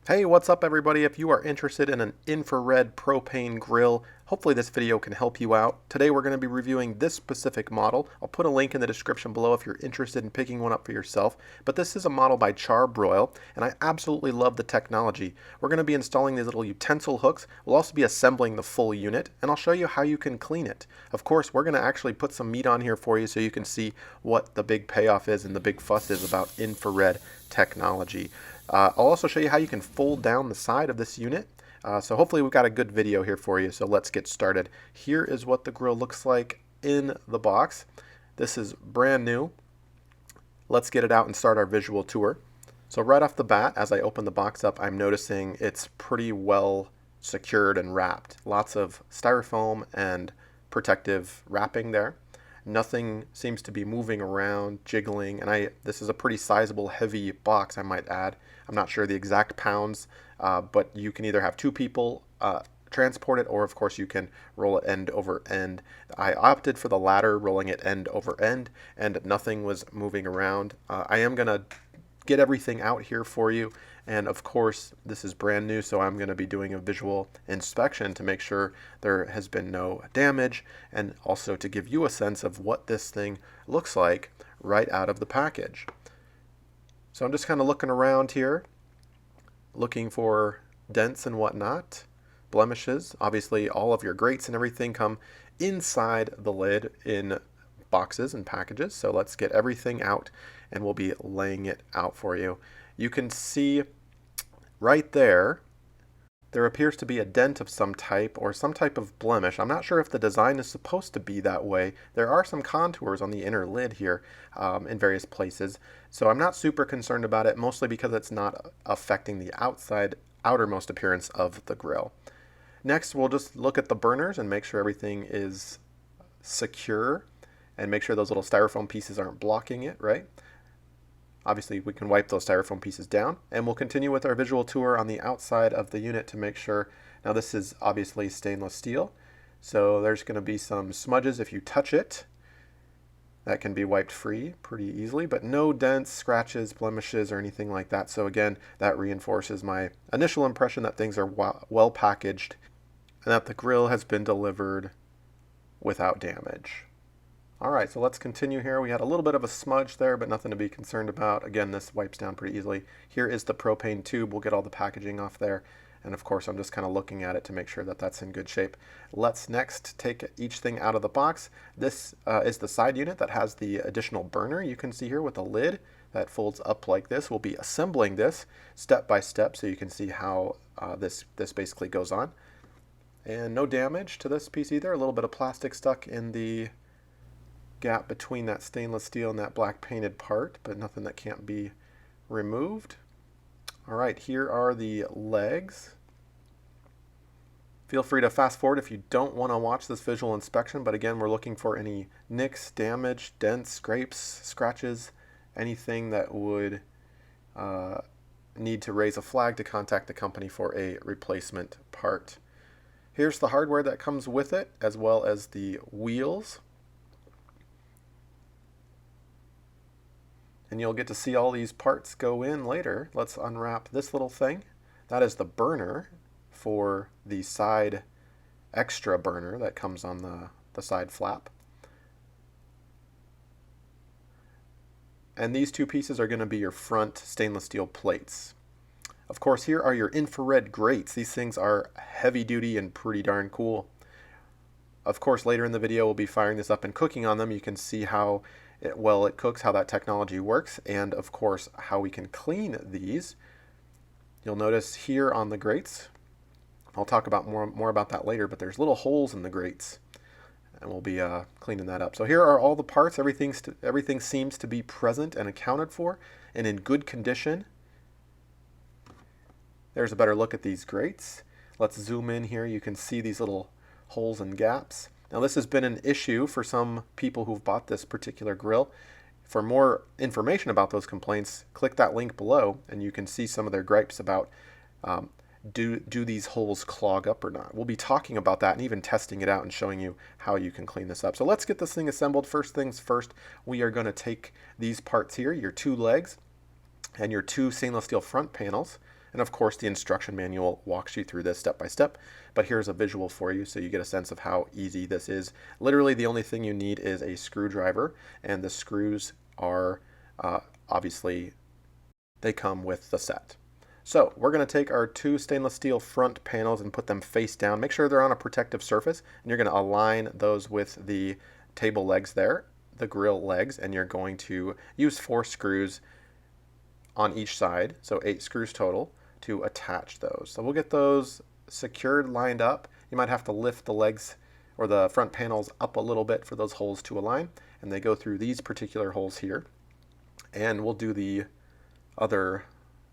Hey, what's up everybody? If you are interested in an infrared propane grill, hopefully this video can help you out. Today we're going to be reviewing this specific model. I'll put a link in the description below if you're interested in picking one up for yourself. But this is a model by Char-Broil, and I absolutely love the technology. We're going to be installing these little utensil hooks. We'll also be assembling the full unit, and I'll show you how you can clean it. Of course, we're going to actually put some meat on here for you so you can see what the big payoff is and the big fuss is about infrared technology. I'll also show you how you can fold down the side of this unit. So hopefully we've got a good video here for you. So let's get started. Here is what the grill looks like in the box. This is brand new. Let's get it out and start our visual tour. So right off the bat, as I open the box up, I'm noticing it's pretty well secured and wrapped. Lots of styrofoam and protective wrapping there. Nothing seems to be moving around, jiggling, and this is a pretty sizable, heavy box, I might add. I'm not sure the exact pounds, but you can either have two people transport it, or of course you can roll it end over end. I opted for the latter, rolling it end over end, and nothing was moving around. I am going to get everything out here for you, and of course this is brand new, so I'm going to be doing a visual inspection to make sure there has been no damage, and also to give you a sense of what this thing looks like right out of the package. So I'm just kind of looking around here, looking for dents and whatnot, blemishes. Obviously all of your grates and everything come inside the lid in boxes and packages, so let's get everything out and we'll be laying it out for you. You can see right there appears to be a dent of some type or some type of blemish. I'm not sure if the design is supposed to be that way. There are some contours on the inner lid here in various places, so I'm not super concerned about it, mostly because it's not affecting the outermost appearance of the grill. Next, we'll just look at the burners and make sure everything is secure and make sure those little styrofoam pieces aren't blocking it, right? Obviously, we can wipe those styrofoam pieces down, and we'll continue with our visual tour on the outside of the unit to make sure. Now this is obviously stainless steel, so there's going to be some smudges if you touch it. That can be wiped free pretty easily, but no dents, scratches, blemishes, or anything like that. So again, that reinforces my initial impression that things are well packaged and that the grill has been delivered without damage. Alright, so let's continue here. We had a little bit of a smudge there, but nothing to be concerned about. Again, this wipes down pretty easily. Here is the propane tube. We'll get all the packaging off there. And of course, I'm just kind of looking at it to make sure that that's in good shape. Let's next take each thing out of the box. This is the side unit that has the additional burner. You can see here with a lid that folds up like this. We'll be assembling this step by step so you can see how this basically goes on. And no damage to this piece either. A little bit of plastic stuck in the gap between that stainless steel and that black painted part, but nothing that can't be removed. All right, here are the legs. Feel free to fast forward if you don't want to watch this visual inspection, but again, we're looking for any nicks, damage, dents, scrapes, scratches, anything that would need to raise a flag to contact the company for a replacement part. Here's the hardware that comes with it, as well as the wheels. And you'll get to see all these parts go in later. Let's unwrap this little thing. That is the burner for the side extra burner that comes on the side flap. And these two pieces are going to be your front stainless steel plates. Of course, here are your infrared grates. These things are heavy duty and pretty darn cool. Of course, later in the video we'll be firing this up and cooking on them. You can see how well it cooks, how that technology works, and of course how we can clean these. You'll notice here on the grates, I'll talk about more about that later, but there's little holes in the grates, and we'll be cleaning that up. So here are all the parts. Everything seems to be present and accounted for and in good condition. There's a better look at these grates. Let's zoom in here. You can see these little holes and gaps. Now this has been an issue for some people who've bought this particular grill. For more information about those complaints, click that link below and you can see some of their gripes about do these holes clog up or not. We'll be talking about that and even testing it out and showing you how you can clean this up. So let's get this thing assembled. First things first, we are going to take these parts here, your two legs and your two stainless steel front panels, And of course, the instruction manual walks you through this step by step, but here's a visual for you so you get a sense of how easy this is. Literally, the only thing you need is a screwdriver, and the screws are obviously, they come with the set. So we're going to take our two stainless steel front panels and put them face down. Make sure they're on a protective surface, and you're going to align those with the table legs there, the grill legs, and you're going to use 4 screws on each side, so 8 screws total, to attach those. So we'll get those secured, lined up. You might have to lift the legs or the front panels up a little bit for those holes to align, and they go through these particular holes here. And we'll do the other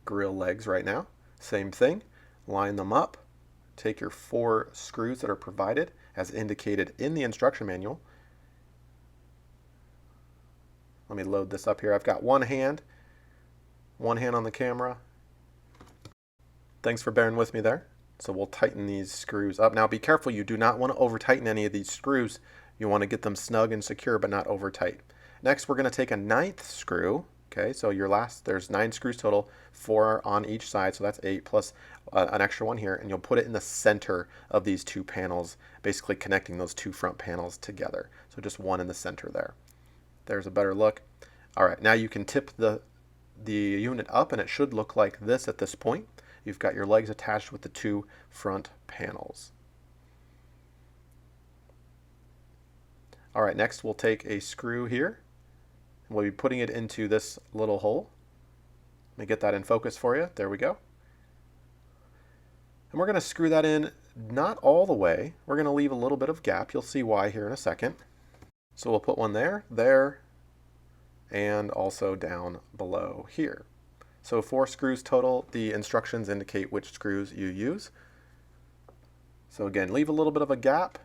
grill legs right now. Same thing, line them up, take your 4 screws that are provided as indicated in the instruction manual. Let me load this up here. I've got one hand on the camera. Thanks for bearing with me there. So we'll tighten these screws up. Now be careful, you do not want to over tighten any of these screws. You want to get them snug and secure, but not over tight. Next, we're going to take a 9th screw. Okay, so there's 9 screws total, 4 on each side, so that's 8 plus an extra one here, and you'll put it in the center of these 2 panels, basically connecting those 2 front panels together. So just one in the center there. There's a better look. All right, now you can tip the unit up, and it should look like this at this point. You've got your legs attached with the 2 front panels. All right, next we'll take a screw here. We'll be putting it into this little hole. Let me get that in focus for you. There we go. And we're going to screw that in, not all the way. We're going to leave a little bit of gap. You'll see why here in a second. So we'll put one there, and also down below here. So 4 screws total. The instructions indicate which screws you use. So again, leave a little bit of a gap.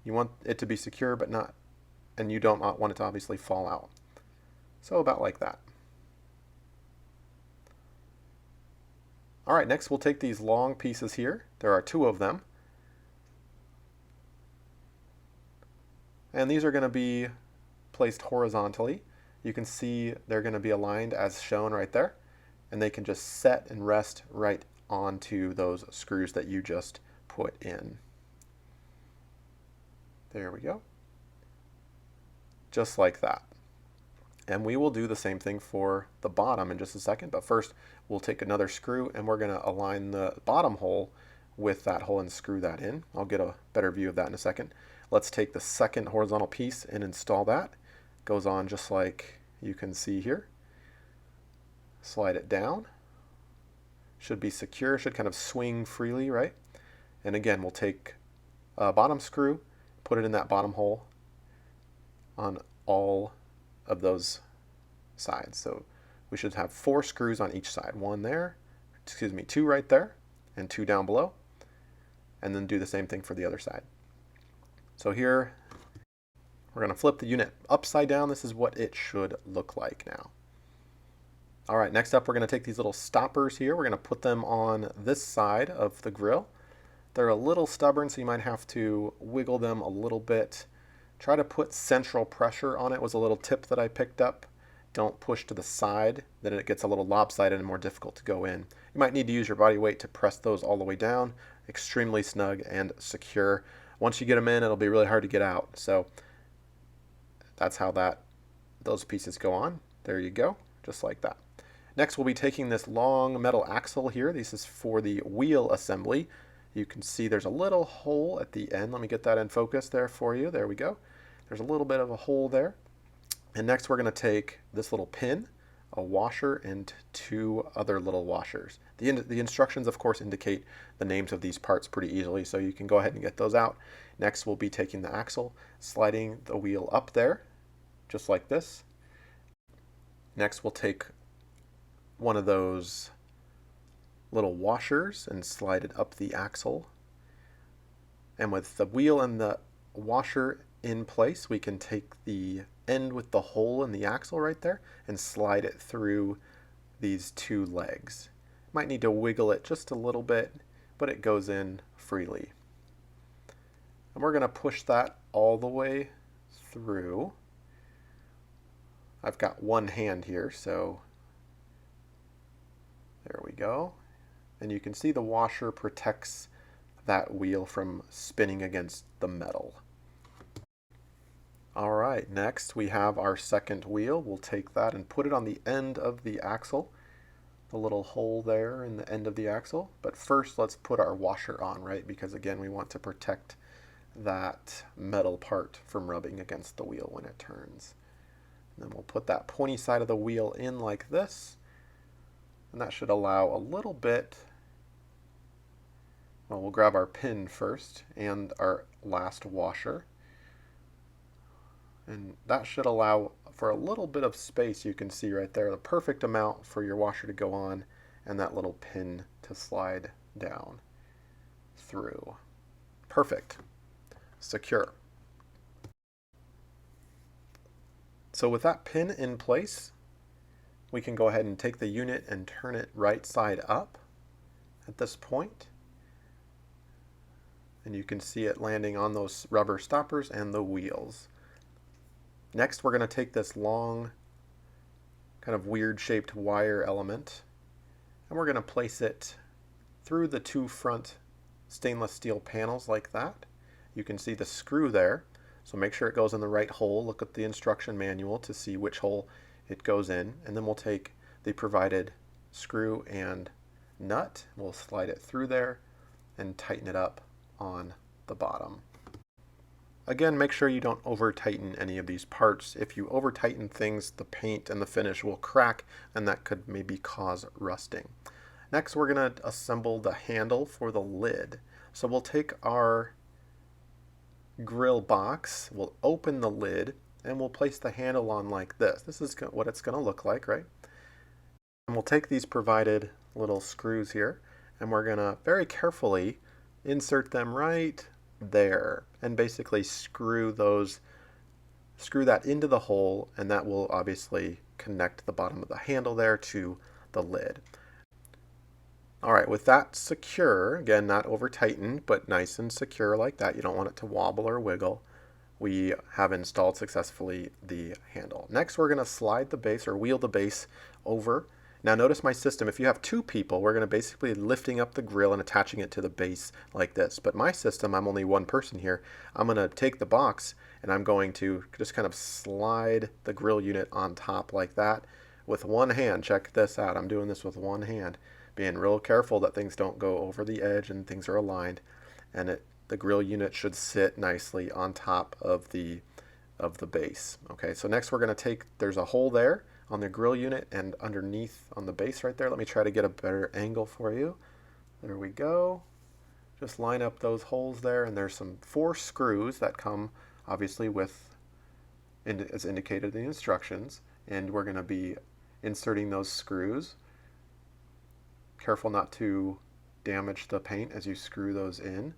You want it to be secure, but not, and you don't want it to obviously fall out. So about like that. All right, next we'll take these long pieces here. There are 2 of them. And these are going to be placed horizontally. You can see they're going to be aligned as shown right there, and they can just set and rest right onto those screws that you just put in. There we go. Just like that. And we will do the same thing for the bottom in just a second, but first we'll take another screw and we're going to align the bottom hole with that hole and screw that in. I'll get a better view of that in a second. Let's take the second horizontal piece and install that. Goes on just like you can see here. Slide it down. Should be secure, should kind of swing freely, right? And again, we'll take a bottom screw, put it in that bottom hole on all of those sides. So we should have 4 screws on each side. 1 there, 2 right there, and 2 down below. And then do the same thing for the other side. So here, we're going to flip the unit upside down. This is what it should look like now. All right, next up we're going to take these little stoppers here. We're going to put them on this side of the grill. They're a little stubborn, so you might have to wiggle them a little bit. Try to put central pressure on it was a little tip that I picked up. Don't push to the side, then it gets a little lopsided and more difficult to go in. You might need to use your body weight to press those all the way down. Extremely snug and secure. Once you get them in, it'll be really hard to get out. So that's how those pieces go on. There you go, just like that. Next, we'll be taking this long metal axle here. This is for the wheel assembly. You can see there's a little hole at the end. Let me get that in focus there for you. There we go. There's a little bit of a hole there. And next we're going to take this little pin, a washer, and 2 other little washers. The instructions, of course, indicate the names of these parts pretty easily, so you can go ahead and get those out. Next, we'll be taking the axle, sliding the wheel up there, just like this. Next, we'll take one of those little washers and slide it up the axle. And with the wheel and the washer in place, we can take the end with the hole in the axle right there and slide it through these 2 legs. Might need to wiggle it just a little bit, but it goes in freely. And we're going to push that all the way through. I've got one hand here, so There we go. And you can see the washer protects that wheel from spinning against the metal. All right, next we have our second wheel. We'll take that and put it on the end of the axle, the little hole there in the end of the axle. But first let's put our washer on, right? Because again, we want to protect that metal part from rubbing against the wheel when it turns. And then we'll put that pointy side of the wheel in like this. And that should allow a little bit. Well, we'll grab our pin first and our last washer. And that should allow for a little bit of space. You can see right there, the perfect amount for your washer to go on and that little pin to slide down through. Perfect. Secure. So with that pin in place, we can go ahead and take the unit and turn it right side up at this point. And you can see it landing on those rubber stoppers and the wheels. Next, we're going to take this long, kind of weird shaped wire element, and we're going to place it through the two front stainless steel panels like that. You can see the screw there, so make sure it goes in the right hole. Look at the instruction manual to see which hole it goes in, and then we'll take the provided screw and nut. We'll slide it through there and tighten it up on the bottom. Again, make sure you don't over tighten any of these parts. If you over tighten things, the paint and the finish will crack, and that could maybe cause rusting. Next, we're going to assemble the handle for the lid. So we'll take our grill box, we'll open the lid, and we'll place the handle on like this. This is what it's going to look like, right? And we'll take these provided little screws here, and we're going to very carefully insert them right there and basically screw that into the hole, and that will obviously connect the bottom of the handle there to the lid. All right, with that secure, again, not over tightened, but nice and secure like that, you don't want it to wobble or wiggle, we have installed successfully the handle. Next, we're going to slide the base or wheel the base over. Now notice my system, if you have two people, we're going to basically lifting up the grill and attaching it to the base like this. But my system, I'm only one person here. I'm going to take the box and I'm going to just kind of slide the grill unit on top like that with one hand. Check this out. I'm doing this with one hand, being real careful that things don't go over the edge and things are aligned. And the grill unit should sit nicely on top of the base. Okay, so next we're going to take, there's a hole there on the grill unit and underneath on the base right there. Let me try to get a better angle for you. There we go. Just line up those holes there, and there's some 4 screws that come obviously with, as indicated in the instructions, and we're going to be inserting those screws. Careful not to damage the paint as you screw those in,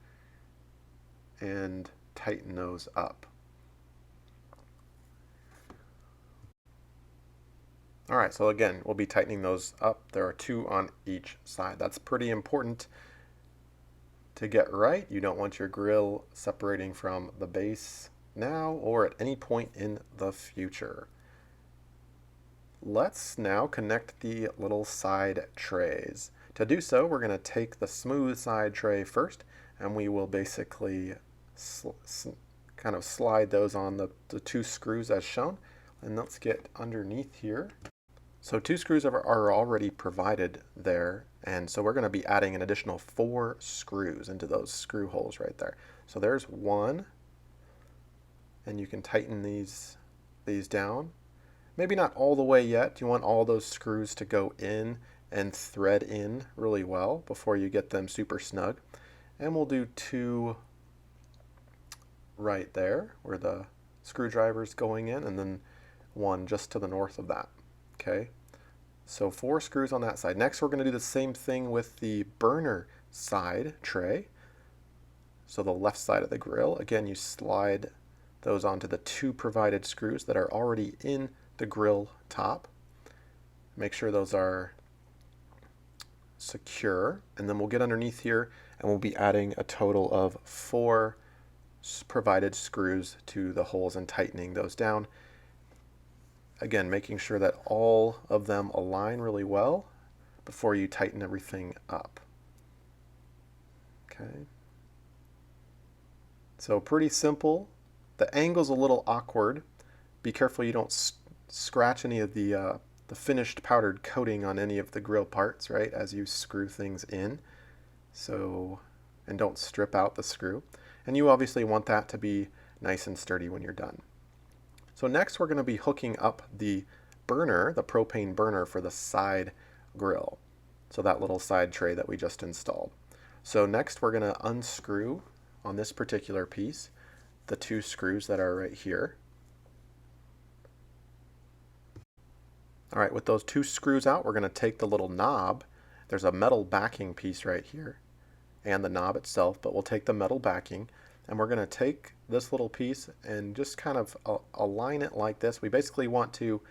and tighten those up. All right, so again, we'll be tightening those up. There are 2 on each side. That's pretty important to get right. You don't want your grill separating from the base now or at any point in the future. Let's now connect the little side trays. To do so, we're going to take the smooth side tray first, and we will basically kind of slide those on the 2 screws as shown. And let's get underneath here. So 2 screws are already provided there, and so we're going to be adding an additional 4 screws into those screw holes right there. So there's 1, and you can tighten these down. Maybe not all the way yet. You want all those screws to go in and thread in really well before you get them super snug. And we'll do 2 right there where the screwdriver's going in, and then 1 just to the north of that. Okay, so 4 screws on that side. Next, we're going to do the same thing with the burner side tray. So the left side of the grill. Again, you slide those onto the 2 provided screws that are already in the grill top. Make sure those are secure, and then we'll get underneath here and we'll be adding a total of 4 provided screws to the holes and tightening those down. Again, making sure that all of them align really well before you tighten everything up. Okay. So pretty simple. The angle's a little awkward. Be careful you don't scratch any of the finished powdered coating on any of the grill parts, right, as you screw things in. So, and don't strip out the screw. And you obviously want that to be nice and sturdy when you're done. So next we're going to be hooking up the burner, the propane burner for the side grill. So that little side tray that we just installed. So next we're going to unscrew on this particular piece the two screws that are right here. All right, with those two screws out, we're going to take the little knob. There's a metal backing piece right here and the knob itself, but we'll take the metal backing and we're going to take this little piece and just kind of align it like this. We basically want to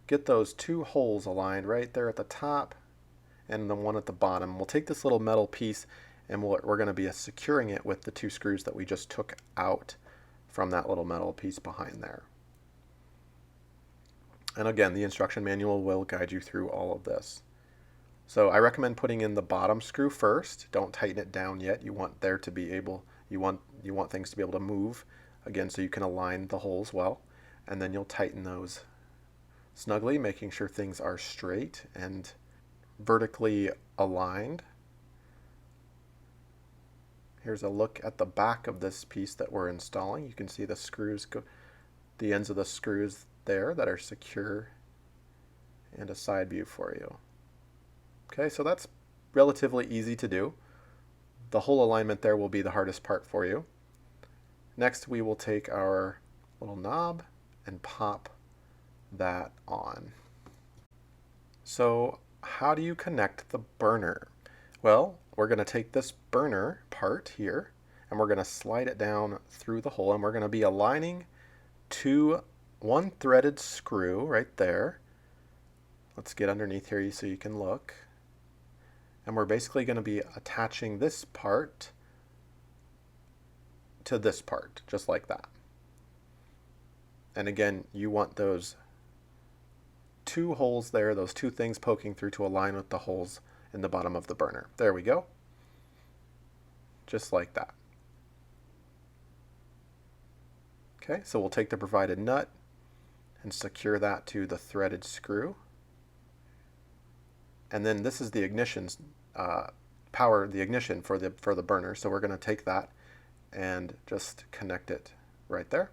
get those two holes aligned right there at the top and the one at the bottom. We'll take this little metal piece and we're going to be securing it with the two screws that we just took out from that little metal piece behind there. And again, the instruction manual will guide you through all of this. So I recommend putting in the bottom screw first. Don't tighten it down yet. You want there to be able, you want things to be able to move again so you can align the holes well. And then you'll tighten those snugly, making sure things are straight and vertically aligned. Here's a look at the back of this piece that we're installing. You can see the screws, the ends of the screws there that are secure, and a side view for you. Okay, so that's relatively easy to do. The whole alignment there will be the hardest part for you. Next we will take our little knob and pop that on. So how do you connect the burner? Well, we're going to take this burner part here and we're going to slide it down through the hole, and we're going to be aligning to one threaded screw right there. Let's get underneath here so you can look. And we're basically going to be attaching this part to this part, just like that. And again, you want those two holes there, those two things poking through to align with the holes in the bottom of the burner. There we go. Just like that. Okay, so we'll take the provided nut and secure that to the threaded screw. And then this is the ignition the ignition for the burner. So we're going to take that and just connect it right there.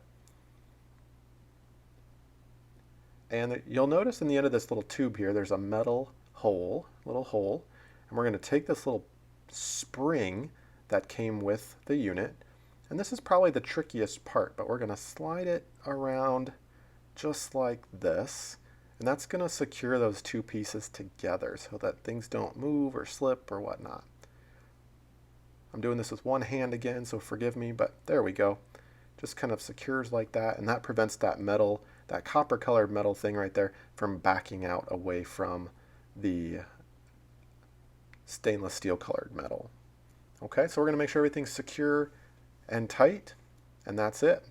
And you'll notice in the end of this little tube here, there's a metal hole, and we're going to take this little spring that came with the unit, and this is probably the trickiest part, but we're going to slide it around just like this, and that's going to secure those two pieces together so that things don't move or slip or whatnot. I'm doing this with one hand again, so forgive me, but there we go. Just kind of secures like that, and that prevents that metal, that copper colored metal thing right there, from backing out away from the stainless steel colored metal. Okay, so we're going to make sure everything's secure and tight, and that's it.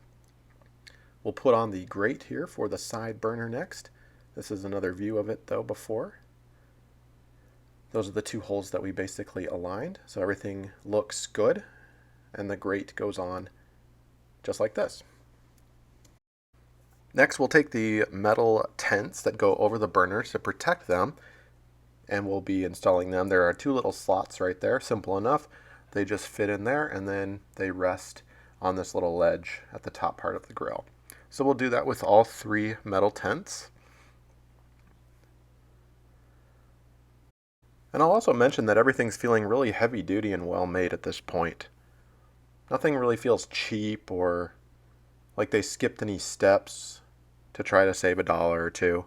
We'll put on the grate here for the side burner next. This is another view of it though before. Those are the two holes that we basically aligned, so everything looks good, and the grate goes on just like this. Next we'll take the metal tents that go over the burners to protect them, and we'll be installing them. There are two little slots right there, simple enough. They just fit in there, and then they rest on this little ledge at the top part of the grill. So we'll do that with all three metal tents. And I'll also mention that everything's feeling really heavy duty and well made at this point. Nothing really feels cheap or like they skipped any steps to try to save $1 or $2.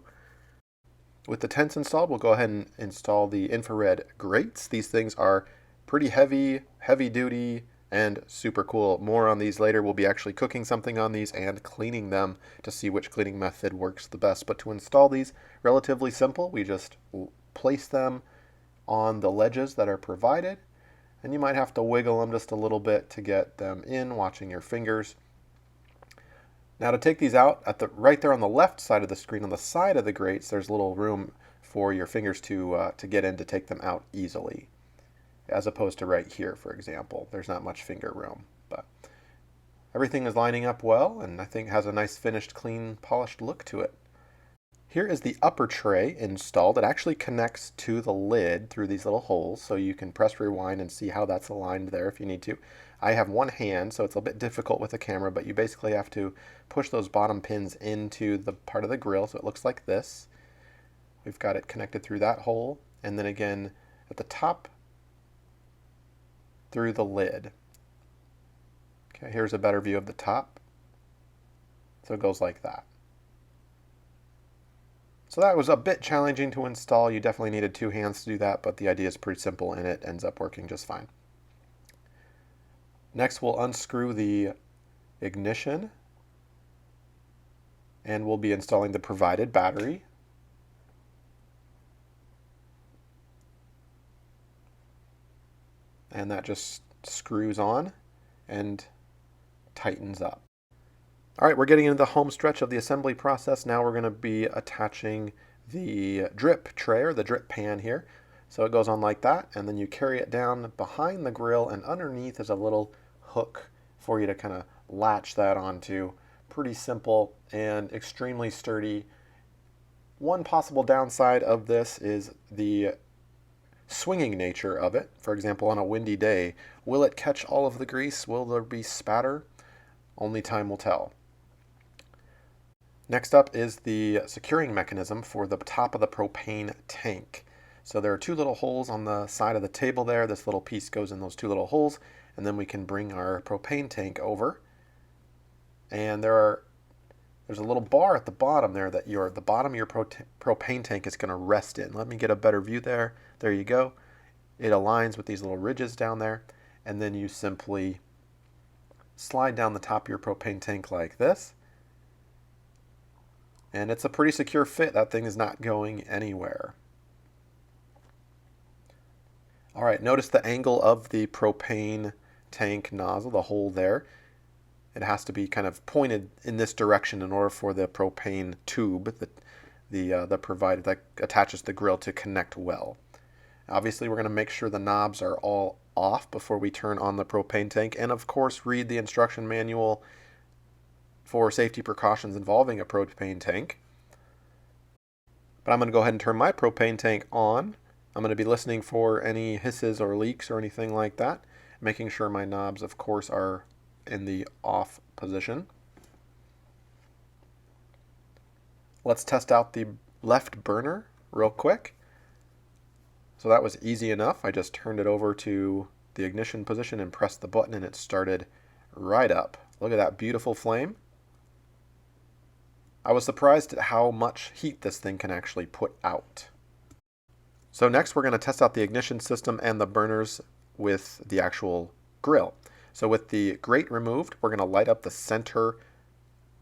With the tents installed, we'll go ahead and install the infrared grates. These things are pretty heavy duty, and super cool. More on these later. We'll be actually cooking something on these and cleaning them to see which cleaning method works the best. But to install these, relatively simple. We just place them on the ledges that are provided, and you might have to wiggle them just a little bit to get them in, watching your fingers. Now to take these out, right there on the left side of the screen, on the side of the grates, there's a little room for your fingers to get in to take them out easily, as opposed to right here, for example. There's not much finger room, but everything is lining up well, and I think has a nice finished, clean, polished look to it. Here is the upper tray installed. It actually connects to the lid through these little holes, so you can press rewind and see how that's aligned there if you need to. I have one hand, so it's a bit difficult with the camera, but you basically have to push those bottom pins into the part of the grill, so it looks like this. We've got it connected through that hole, and then again at the top through the lid. Okay, here's a better view of the top. So it goes like that. So that was a bit challenging to install. You definitely needed two hands to do that, but the idea is pretty simple and it ends up working just fine. Next, we'll unscrew the ignition and we'll be installing the provided battery. And that just screws on and tightens up. All right, we're getting into the home stretch of the assembly process. Now we're going to be attaching the drip tray or the drip pan here. So it goes on like that, and then you carry it down behind the grill, and underneath is a little hook for you to kind of latch that onto. Pretty simple and extremely sturdy. One possible downside of this is the swinging nature of it. For example, on a windy day, will it catch all of the grease? Will there be spatter? Only time will tell. Next up is the securing mechanism for the top of the propane tank. So there are two little holes on the side of the table there. This little piece goes in those two little holes, and then we can bring our propane tank over. And there's a little bar at the bottom there that the bottom of your propane tank is going to rest in. Let me get a better view there. There you go. It aligns with these little ridges down there, and then you simply slide down the top of your propane tank like this. And it's a pretty secure fit. That thing is not going anywhere. All right, notice the angle of the propane tank nozzle, the hole there. It has to be kind of pointed in this direction in order for the propane tube, the provider that attaches the grill, to connect well. Obviously, we're going to make sure the knobs are all off before we turn on the propane tank, and of course read the instruction manual for safety precautions involving a propane tank. But I'm going to go ahead and turn my propane tank on. I'm going to be listening for any hisses or leaks or anything like that, making sure my knobs, of course, are in the off position. Let's test out the left burner real quick. So that was easy enough. I just turned it over to the ignition position and pressed the button, and it started right up. Look at that beautiful flame. I was surprised at how much heat this thing can actually put out. So next we're going to test out the ignition system and the burners with the actual grill. So with the grate removed, we're going to light up the center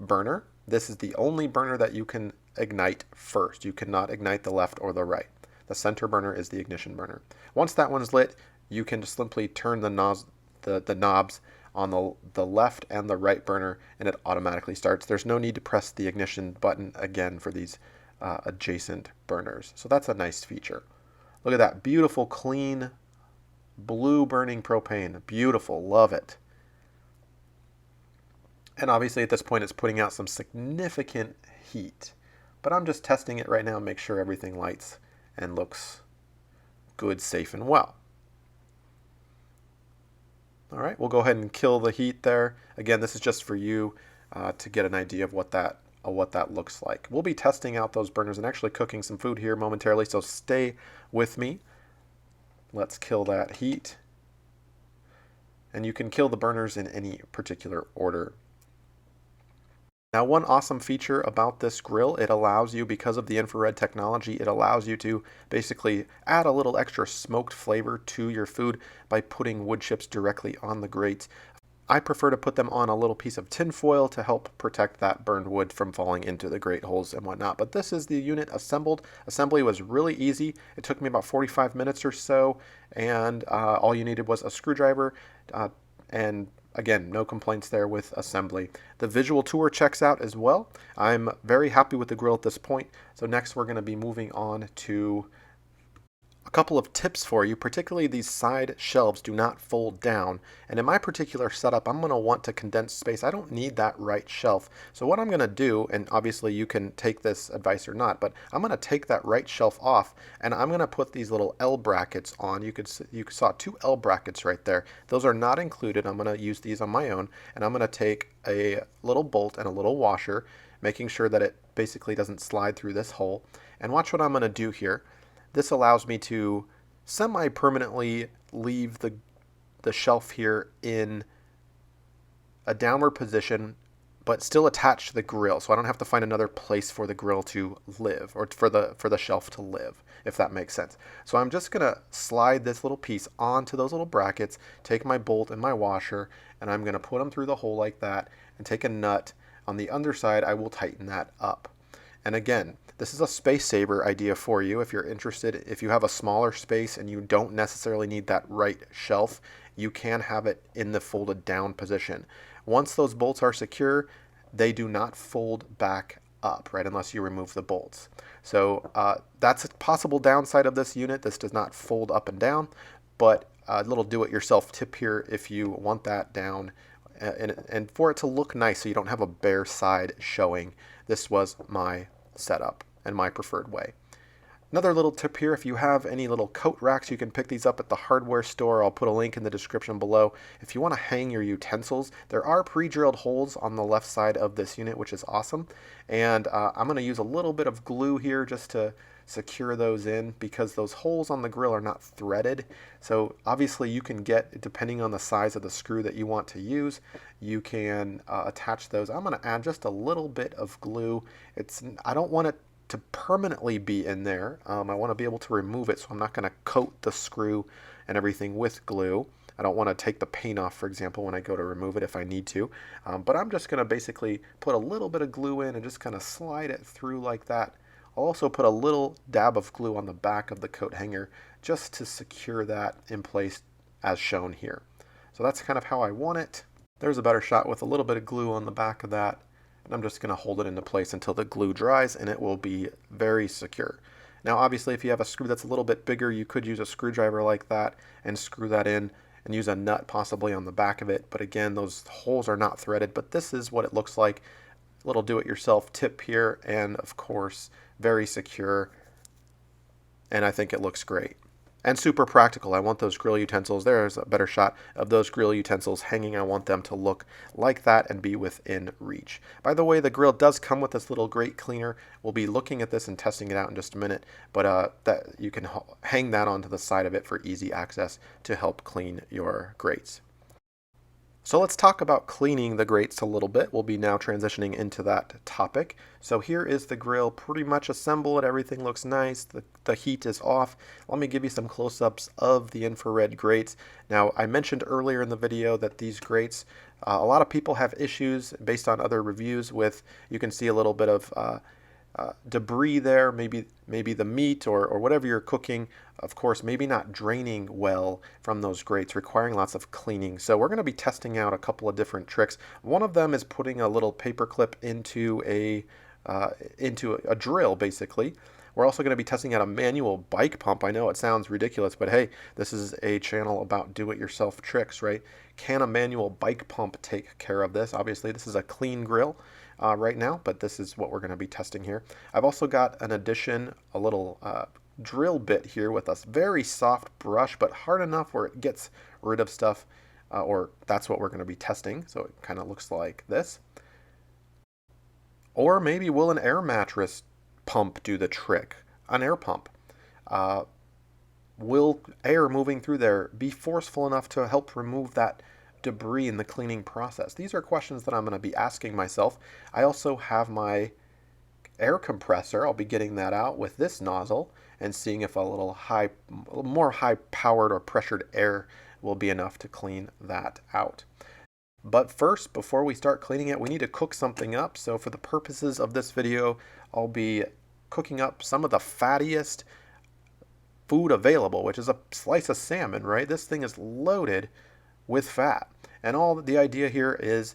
burner. This is the only burner that you can ignite first. You cannot ignite the left or the right. The center burner is the ignition burner. Once that one's lit, you can just simply turn the knobs on the left and the right burner, and it automatically starts. There's no need to press the ignition button again for these adjacent burners. So that's a nice feature. Look at that beautiful, clean, blue burning propane. Beautiful, love it. And obviously at this point it's putting out some significant heat, but I'm just testing it right now and make sure everything lights and looks good, safe, and well. All right, we'll go ahead and kill the heat there. Again, this is just for you to get an idea of what that looks like. We'll be testing out those burners and actually cooking some food here momentarily, so stay with me. Let's kill that heat. And you can kill the burners in any particular order. Now, one awesome feature about this grill, it allows you, because of the infrared technology, it allows you to basically add a little extra smoked flavor to your food by putting wood chips directly on the grates. I prefer to put them on a little piece of tin foil to help protect that burned wood from falling into the grate holes and whatnot. But this is the unit assembled. Assembly was really easy. It took me about 45 minutes or so, and all you needed was a screwdriver and Again, no complaints there with assembly. The visual tour checks out as well. I'm very happy with the grill at this point. So next we're going to be moving on to a couple of tips for you. Particularly these side shelves do not fold down, and in my particular setup I'm going to want to condense space. I don't need that right shelf, so what I'm going to do, and obviously you can take this advice or not, but I'm going to take that right shelf off and I'm going to put these little L brackets on. You saw two L brackets right there. Those are not included. I'm going to use these on my own, and I'm going to take a little bolt and a little washer, making sure that it basically doesn't slide through this hole. And watch what I'm going to do here. This allows me to semi-permanently leave the shelf here in a downward position, but still attach to the grill, so I don't have to find another place for the grill to live, or for the shelf to live, if that makes sense. So I'm just gonna slide this little piece onto those little brackets, take my bolt and my washer, and I'm gonna put them through the hole like that, and take a nut. On the underside, I will tighten that up. And again, this is a space saver idea for you if you're interested. If you have a smaller space and you don't necessarily need that right shelf, you can have it in the folded down position. Once those bolts are secure, they do not fold back up, right, unless you remove the bolts. So that's a possible downside of this unit. This does not fold up and down, but a little do-it-yourself tip here if you want that down and for it to look nice so you don't have a bare side showing. This was my setup and my preferred way. Another little tip here, if you have any little coat racks, you can pick these up at the hardware store. I'll put a link in the description below. If you want to hang your utensils, there are pre-drilled holes on the left side of this unit, which is awesome. And I'm going to use a little bit of glue here just to secure those in, because those holes on the grill are not threaded. So obviously you can get, depending on the size of the screw that you want to use, you can attach those. I'm going to add just a little bit of glue. I don't want it to permanently be in there. I want to be able to remove it, so I'm not going to coat the screw and everything with glue. I don't want to take the paint off, for example, when I go to remove it if I need to. But I'm just going to basically put a little bit of glue in and just kind of slide it through like that. I'll also put a little dab of glue on the back of the coat hanger just to secure that in place as shown here. So that's kind of how I want it. There's a better shot with a little bit of glue on the back of that. And I'm just going to hold it into place until the glue dries, and it will be very secure. Now obviously if you have a screw that's a little bit bigger, you could use a screwdriver like that and screw that in and use a nut possibly on the back of it. But again, those holes are not threaded, but this is what it looks like. A little do-it-yourself tip here, and of course very secure, and I think it looks great and super practical. I want those grill utensils, there's a better shot of those grill utensils hanging. I want them to look like that and be within reach. By the way, the grill does come with this little grate cleaner. We'll be looking at this and testing it out in just a minute, but that you can hang that onto the side of it for easy access to help clean your grates. So let's talk about cleaning the grates a little bit. We'll be now transitioning into that topic. So here is the grill pretty much assembled. Everything looks nice. The heat is off. Let me give you some close-ups of the infrared grates. Now, I mentioned earlier in the video that these grates, a lot of people have issues based on other reviews with, you can see a little bit of debris there, maybe the meat or whatever you're cooking, of course, maybe not draining well from those grates, requiring lots of cleaning. So we're going to be testing out a couple of different tricks. One of them is putting a little paper clip into a drill, basically. We're also going to be testing out a manual bike pump. I know it sounds ridiculous, but hey, this is a channel about do-it-yourself tricks, right? Can a manual bike pump take care of this? Obviously, this is a clean grill right now, but this is what we're going to be testing here. I've also got an addition, a little drill bit here with a very soft brush, but hard enough where it gets rid of stuff, or that's what we're going to be testing. So it kind of looks like this. Or maybe will an air mattress pump do the trick? An air pump. Will air moving through there be forceful enough to help remove that debris in the cleaning process? These are questions that I'm going to be asking myself. I also have my air compressor. I'll be getting that out with this nozzle and seeing if a little more high-powered or pressured air will be enough to clean that out. But first, before we start cleaning it, we need to cook something up. So for the purposes of this video, I'll be cooking up some of the fattiest food available, which is a slice of salmon, right? This thing is loaded with fat. And all the idea here is,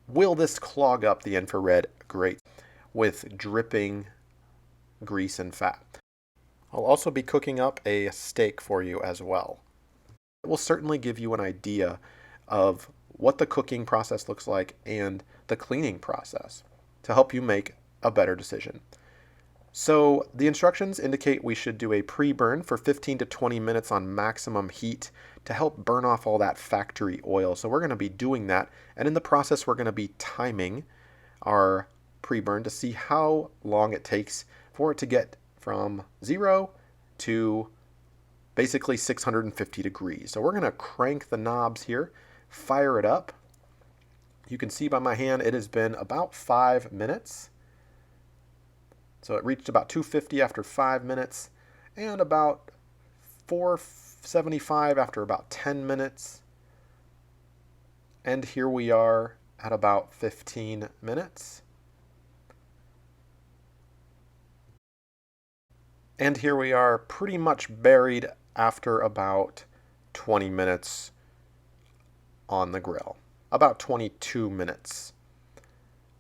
will this clog up the infrared grate with dripping grease and fat? I'll also be cooking up a steak for you as well. It will certainly give you an idea of what the cooking process looks like and the cleaning process to help you make a better decision. So the instructions indicate we should do a pre-burn for 15 to 20 minutes on maximum heat to help burn off all that factory oil. So we're going to be doing that, and in the process we're going to be timing our pre-burn to see how long it takes for it to get from 0 to basically 650 degrees. So we're going to crank the knobs here, fire it up. You can see by my hand it has been about 5 minutes. So it reached about 250 after 5 minutes, and about 475 after about 10 minutes. And here we are at about 15 minutes. And here we are pretty much buried after about 20 minutes on the grill. About 22 minutes.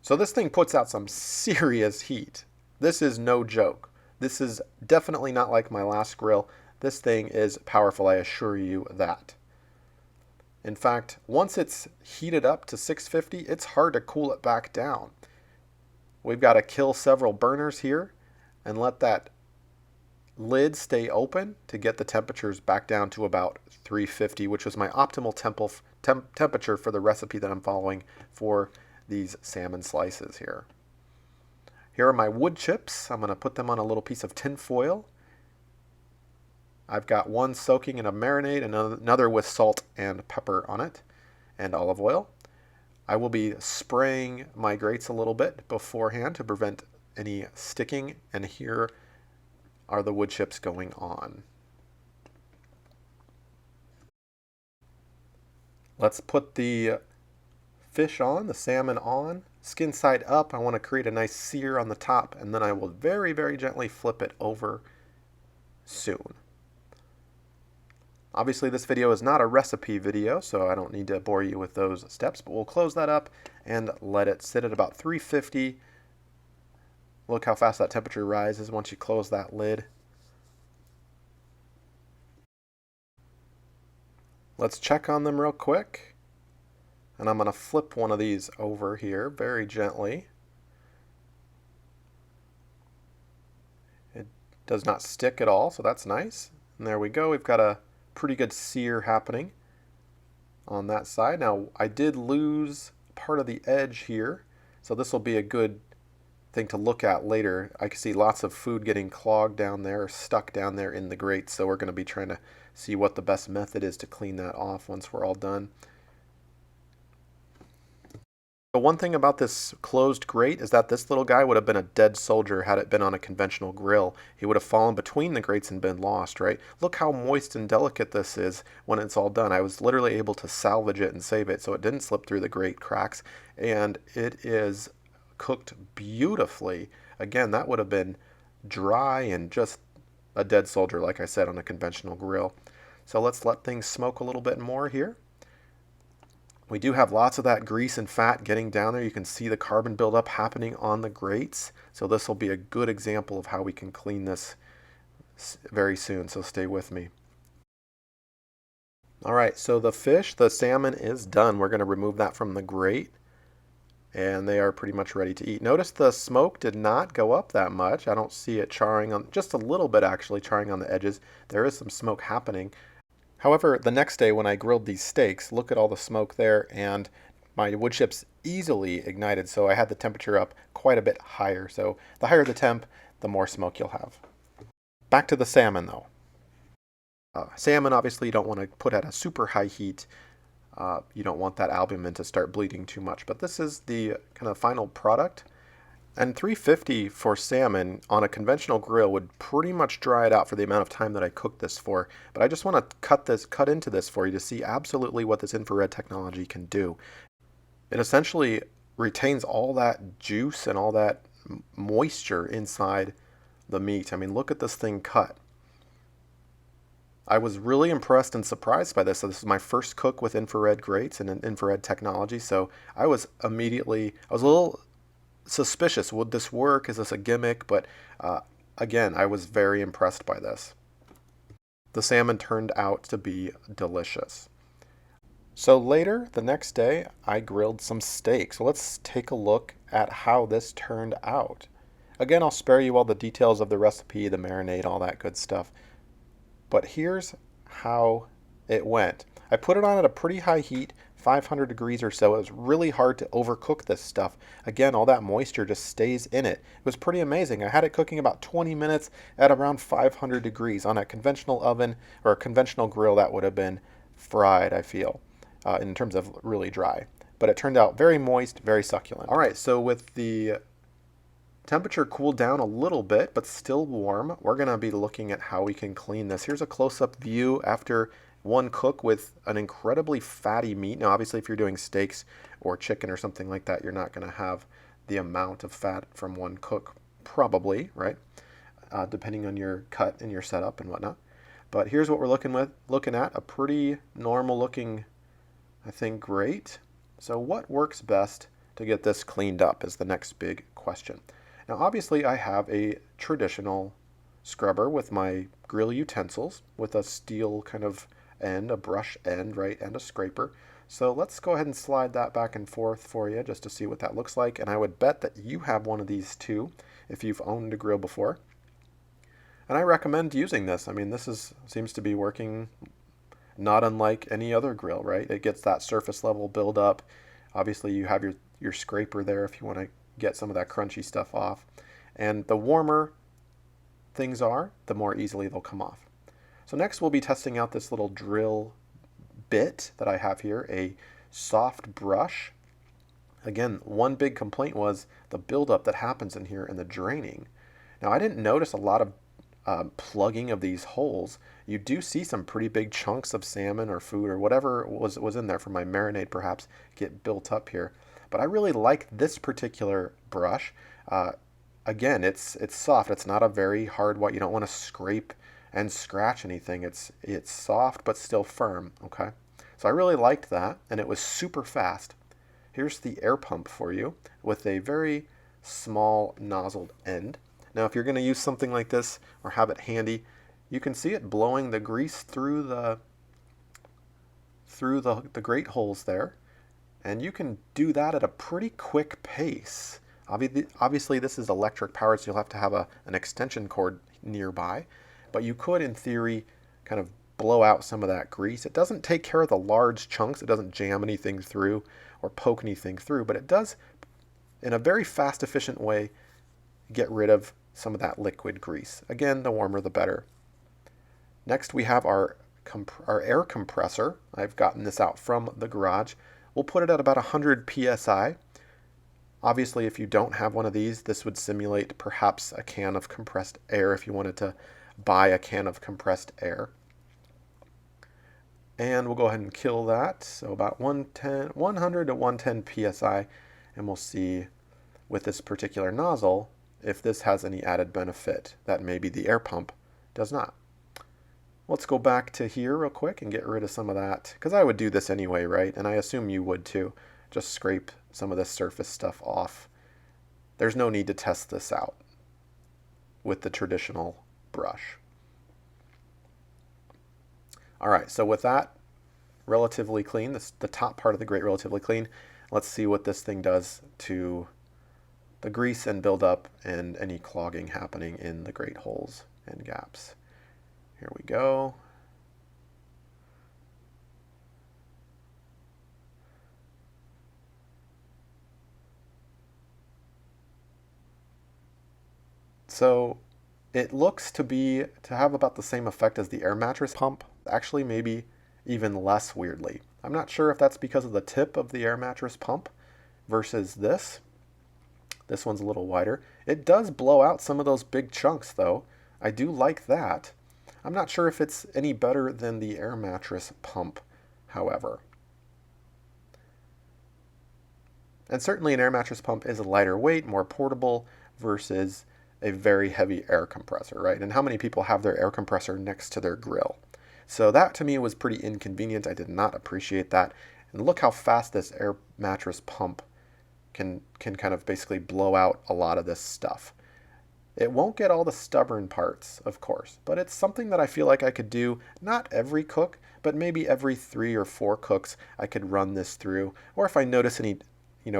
So this thing puts out some serious heat. This is no joke. This is definitely not like my last grill. This thing is powerful, I assure you that. In fact, once it's heated up to 650, it's hard to cool it back down. We've got to kill several burners here and let that lid stay open to get the temperatures back down to about 350, which was my optimal temperature for the recipe that I'm following for these salmon slices here. Here are my wood chips. I'm going to put them on a little piece of tin foil. I've got one soaking in a marinade and another with salt and pepper on it and olive oil. I will be spraying my grates a little bit beforehand to prevent any sticking, and here are the wood chips going on. Let's put the fish on, the salmon on. Skin side up, I want to create a nice sear on the top, and then I will very, very gently flip it over soon. Obviously this video is not a recipe video, so I don't need to bore you with those steps, but we'll close that up and let it sit at about 350. Look how fast that temperature rises once you close that lid. Let's check on them real quick. And I'm going to flip one of these over here very gently. It does not stick at all, so that's nice. And there we go. We've got a pretty good sear happening on that side. Now, I did lose part of the edge here, so this will be a good thing to look at later. I can see lots of food getting clogged down there, or stuck down there in the grate, so we're going to be trying to see what the best method is to clean that off once we're all done. The one thing about this closed grate is that this little guy would have been a dead soldier had it been on a conventional grill. He would have fallen between the grates and been lost, right? Look how moist and delicate this is when it's all done. I was literally able to salvage it and save it so it didn't slip through the grate cracks, and it is cooked beautifully. Again, that would have been dry and just a dead soldier, like I said, on a conventional grill. So let's let things smoke a little bit more here. We do have lots of that grease and fat getting down there. You can see the carbon buildup happening on the grates. So this will be a good example of how we can clean this very soon, so stay with me. All right, so the fish, the salmon is done. We're going to remove that from the grate, and they are pretty much ready to eat. Notice the smoke did not go up that much. I don't see it charring on, just a little bit actually charring on the edges. There is some smoke happening. However, the next day when I grilled these steaks, look at all the smoke there, and my wood chips easily ignited, so I had the temperature up quite a bit higher. So the higher the temp, the more smoke you'll have. Back to the salmon though. Salmon, obviously, you don't want to put at a super high heat. You don't want that albumin to start bleeding too much, but this is the kind of final product. And 350 for salmon on a conventional grill would pretty much dry it out for the amount of time that I cooked this for. But I just want to cut into this for you to see absolutely what this infrared technology can do. It essentially retains all that juice and all that moisture inside the meat. I mean, look at this thing cut. I was really impressed and surprised by this. So this is my first cook with infrared grates and an infrared technology. So I was a little suspicious. Would this work? Is this a gimmick? But again, I was very impressed by this. The salmon turned out to be delicious. So later, the next day, I grilled some steak. So let's take a look at how this turned out. Again, I'll spare you all the details of the recipe, the marinade, all that good stuff. But here's how it went. I put it on at a pretty high heat, 500 degrees or so. It was really hard to overcook this stuff. Again, all that moisture just stays in it. It was pretty amazing. I had it cooking about 20 minutes at around 500 degrees on a conventional oven or a conventional grill that would have been fried, I feel, in terms of really dry. But it turned out very moist, very succulent. All right, so with the temperature cooled down a little bit, but still warm, we're going to be looking at how we can clean this. Here's a close-up view after one cook with an incredibly fatty meat. Now, obviously, if you're doing steaks or chicken or something like that, you're not going to have the amount of fat from one cook, probably, right? Depending on your cut and your setup and whatnot. But here's what we're looking at, a pretty normal-looking, I think, grate. So what works best to get this cleaned up is the next big question. Now, obviously, I have a traditional scrubber with my grill utensils with a steel kind of end, a brush end, right, and a scraper. So let's go ahead and slide that back and forth for you just to see what that looks like. And I would bet that you have one of these too if you've owned a grill before. And I recommend using this. I mean, seems to be working not unlike any other grill, right? It gets that surface level build up. Obviously, you have your scraper there if you want to get some of that crunchy stuff off. And the warmer things are, the more easily they'll come off. So next we'll be testing out this little drill bit that I have here, a soft brush. Again, one big complaint was the buildup that happens in here and the draining. Now, I didn't notice a lot of plugging of these holes. You do see some pretty big chunks of salmon or food or whatever was in there for my marinade perhaps get built up here. But I really like this particular brush. Again, it's soft. It's not a very hard white. You don't want to scrape and scratch anything. It's soft but still firm, okay? So I really liked that, and it was super fast. Here's the air pump for you with a very small nozzled end. Now, if you're going to use something like this or have it handy, you can see it blowing the grease through the grate holes there. And you can do that at a pretty quick pace. Obviously, this is electric powered, so you'll have to have an extension cord nearby. But you could, in theory, kind of blow out some of that grease. It doesn't take care of the large chunks. It doesn't jam anything through or poke anything through. But it does, in a very fast, efficient way, get rid of some of that liquid grease. Again, the warmer, the better. Next, we have our air compressor. I've gotten this out from the garage. We'll put it at about 100 psi. Obviously, if you don't have one of these, this would simulate perhaps a can of compressed air if you wanted to buy a can of compressed air. And we'll go ahead and kill that. So about 100 to 110 psi. And we'll see with this particular nozzle if this has any added benefit that maybe the air pump does not. Let's go back to here real quick and get rid of some of that, because I would do this anyway, right? And I assume you would too. Just scrape some of the surface stuff off. There's no need to test this out with the traditional brush. All right, so with that relatively clean, the top part of the grate relatively clean, let's see what this thing does to the grease and buildup and any clogging happening in the grate holes and gaps. Here we go. So it looks to have about the same effect as the air mattress pump, actually maybe even less weirdly. I'm not sure if that's because of the tip of the air mattress pump versus this. This one's a little wider. It does blow out some of those big chunks though. I do like that. I'm not sure if it's any better than the air mattress pump, however. And certainly an air mattress pump is a lighter weight, more portable versus a very heavy air compressor, right? And how many people have their air compressor next to their grill? So that to me was pretty inconvenient. I did not appreciate that. And look how fast this air mattress pump can kind of basically blow out a lot of this stuff. It won't get all the stubborn parts, of course, but it's something that I feel like I could do not every cook, but maybe every 3 or 4 cooks I could run this through. Or if I notice any,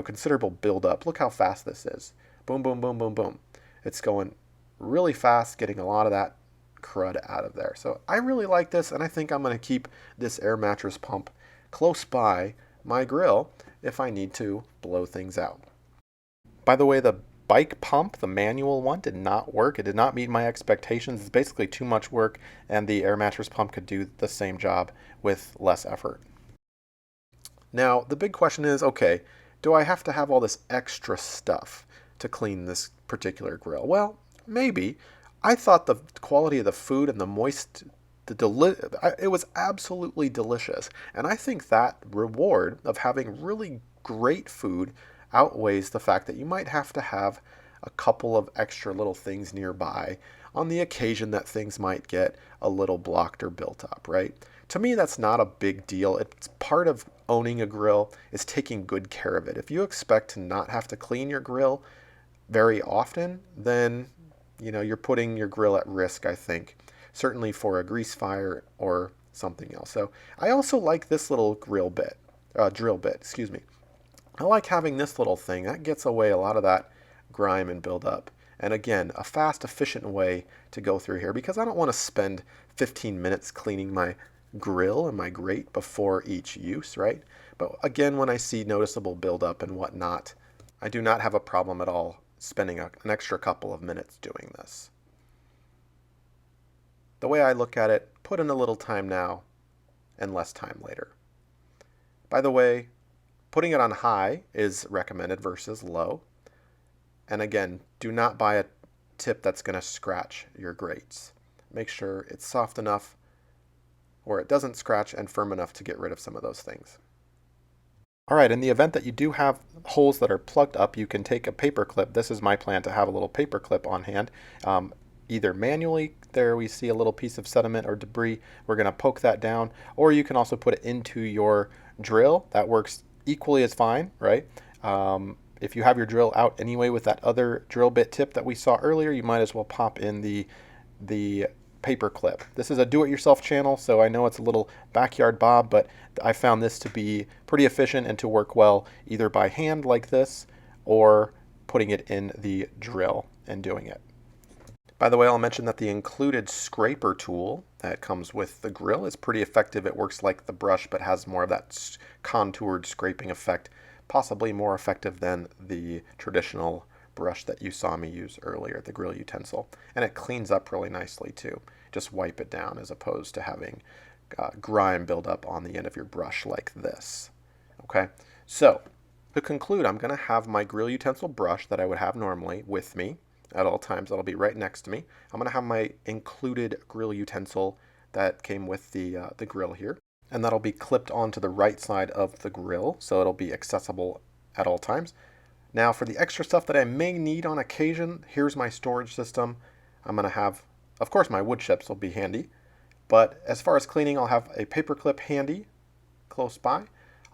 considerable buildup, look how fast this is. Boom, boom, boom, boom, boom. It's going really fast, getting a lot of that crud out of there. So I really like this, and I think I'm going to keep this air mattress pump close by my grill if I need to blow things out. By the way, the bike pump, the manual one, did not work. It did not meet my expectations. It's basically too much work, and the air mattress pump could do the same job with less effort. Now, the big question is, okay, do I have to have all this extra stuff to clean this particular grill? Well, maybe. I thought the quality of the food and the moist, it was absolutely delicious. And I think that reward of having really great food outweighs the fact that you might have to have a couple of extra little things nearby on the occasion that things might get a little blocked or built up, right? To me, that's not a big deal. It's part of owning a grill is taking good care of it. If you expect to not have to clean your grill very often, then you're putting your grill at risk, I think, certainly for a grease fire or something else. So I also like this little drill bit, excuse me. I like having this little thing. That gets away a lot of that grime and buildup. And again, a fast, efficient way to go through here because I don't want to spend 15 minutes cleaning my grill and my grate before each use, right? But again, when I see noticeable buildup and whatnot, I do not have a problem at all spending an extra couple of minutes doing this. The way I look at it, put in a little time now and less time later. By the way, putting it on high is recommended versus low. And again, do not buy a tip that's going to scratch your grates. Make sure it's soft enough where it doesn't scratch and firm enough to get rid of some of those things. All right, in the event that you do have holes that are plugged up, you can take a paper clip. This is my plan to have a little paper clip on hand. Either manually, there we see a little piece of sediment or debris, we're going to poke that down, or you can also put it into your drill. That works equally as fine, right? If you have your drill out anyway with that other drill bit tip that we saw earlier, you might as well pop in the paper clip. This is a do-it-yourself channel, so I know it's a little backyard Bob, but I found this to be pretty efficient and to work well either by hand like this or putting it in the drill and doing it. By the way, I'll mention that the included scraper tool that comes with the grill is pretty effective. It works like the brush but has more of that contoured scraping effect, possibly more effective than the traditional brush that you saw me use earlier, the grill utensil. And it cleans up really nicely too. Just wipe it down as opposed to having grime build up on the end of your brush like this. Okay, so to conclude, I'm going to have my grill utensil brush that I would have normally with me at all times. That'll be right next to me. I'm going to have my included grill utensil that came with the grill here, and that'll be clipped onto the right side of the grill, so it'll be accessible at all times. Now for the extra stuff that I may need on occasion, here's my storage system. I'm going to have, of course, my wood chips will be handy, but as far as cleaning, I'll have a paper clip handy close by.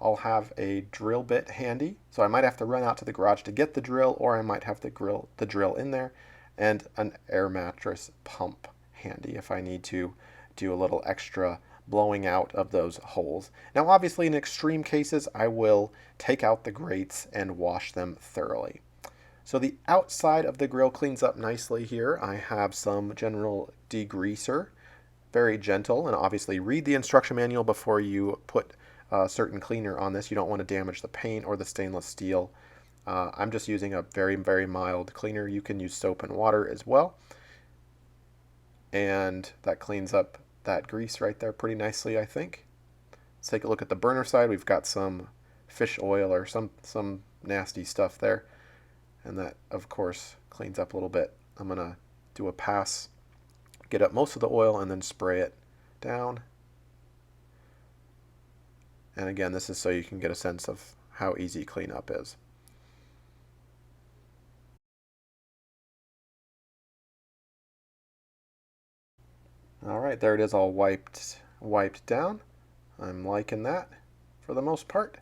I'll have a drill bit handy, so I might have to run out to the garage to get the drill, or I might have the drill in there, and an air mattress pump handy if I need to do a little extra blowing out of those holes. Now obviously in extreme cases I will take out the grates and wash them thoroughly. So the outside of the grill cleans up nicely here. I have some general degreaser, very gentle, and obviously read the instruction manual before you put a certain cleaner on this. You don't want to damage the paint or the stainless steel. I'm just using a very, very mild cleaner. You can use soap and water as well. And that cleans up that grease right there pretty nicely, I think. Let's take a look at the burner side. We've got some fish oil or some nasty stuff there. And that, of course, cleans up a little bit. I'm going to do a pass, get up most of the oil, and then spray it down. And again, this is so you can get a sense of how easy cleanup is. All right, there it is all wiped wiped down. I'm liking that for the most part.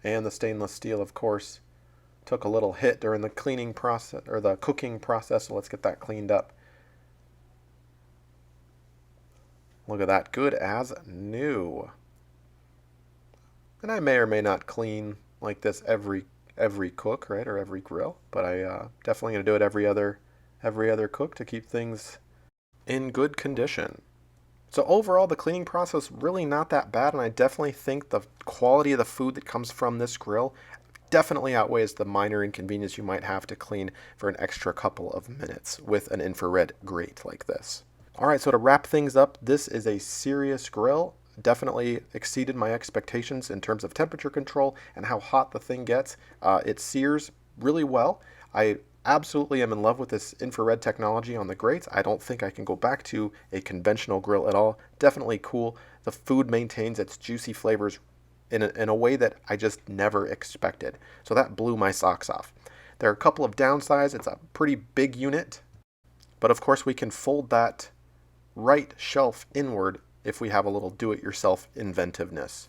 And the stainless steel, of course, took a little hit during the cleaning process or the cooking process, so let's get that cleaned up. Look at that, good as new. And I may or may not clean like this every cook, right, or every grill, but I definitely gonna do it every other cook to keep things in good condition. So overall, the cleaning process really not that bad, and I definitely think the quality of the food that comes from this grill definitely outweighs the minor inconvenience you might have to clean for an extra couple of minutes with an infrared grate like this. All right, so to wrap things up, this is a serious grill. Definitely exceeded my expectations in terms of temperature control and how hot the thing gets. It sears really well. I absolutely am in love with this infrared technology on the grates. I don't think I can go back to a conventional grill at all. Definitely cool. The food maintains its juicy flavors in a way that I just never expected. So that blew my socks off. There are a couple of downsides. It's a pretty big unit, but of course we can fold that right shelf inward if we have a little do-it-yourself inventiveness.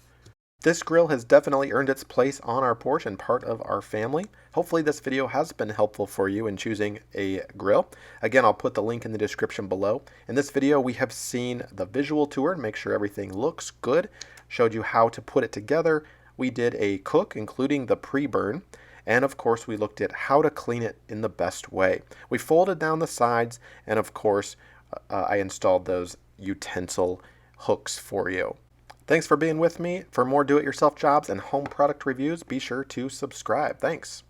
This grill has definitely earned its place on our porch and part of our family. Hopefully this video has been helpful for you in choosing a grill. Again, I'll put the link in the description below. In this video, we have seen the visual tour and make sure everything looks good. Showed you how to put it together. We did a cook, including the pre-burn. And of course, we looked at how to clean it in the best way. We folded down the sides, and of course, I installed those utensil hooks for you. Thanks for being with me. For more do-it-yourself jobs and home product reviews, be sure to subscribe. Thanks.